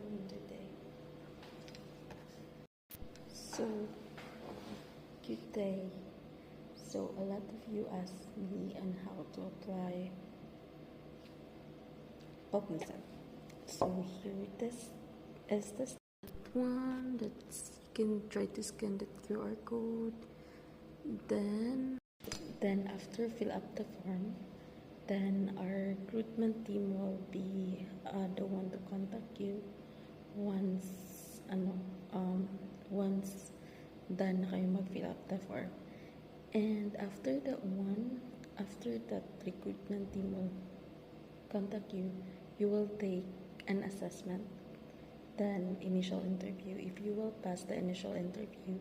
afternoon today. So, good day. So, a lot of you asked me on how to apply Cognizant. So, here this is the one that you can try to scan the QR code. Then after fill up the form, then our recruitment team will be the one to contact you once once done na kayo mag-fill up the form. And after that recruitment team will contact you, you will take an assessment, then initial interview. If you will pass the initial interview,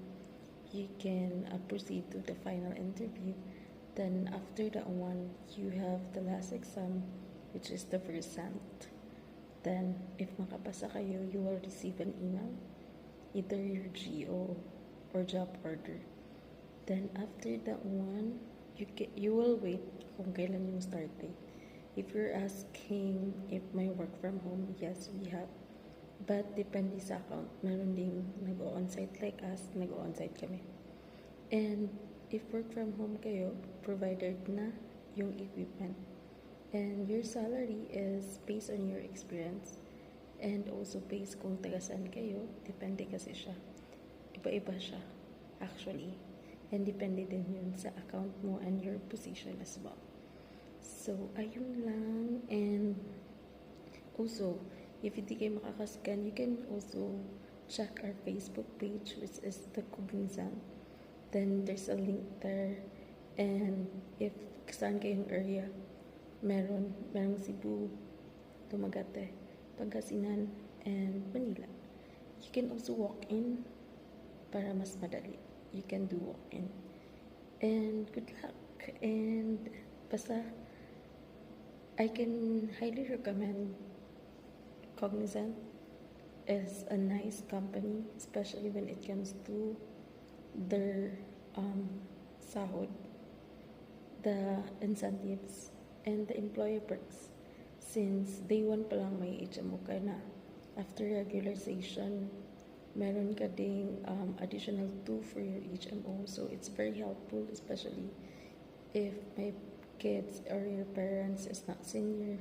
you can proceed to the final interview. Then after that one, you have the last exam, which is the versant. Then if makapasa kayo, you will receive an email, either your GO or job order. Then after that one, you will wait kung kailan yung start date. If you're asking if may work from home, yes, we have. But depende sa account. Meron ding nag-o-onsite like us, nag-o-onsite kami. And if work from home kayo, provided na yung equipment. And your salary is based on your experience. And also based kung taga saan kayo, depende kasi siya. Iba-iba siya, actually. And depende din yun sa account mo and your position as well. So, ayun lang. And also, if hindi kayo makakascan, you can also check our Facebook page, which is the Cognizant. Then, there's a link there. And if saan kayong area, merong Cebu, Dumaguete, Pangasinan, and Manila. You can also walk in para mas madali. You can do walk-in. And good luck. And basta, I can highly recommend Cognizant is a nice company, especially when it comes to their sahod, the incentives, and the employer perks. Since day one pa lang may HMO ka na. After regularization, meron ka ding additional 2 for your HMO. So it's very helpful, especially if my kids or your parents is not senior.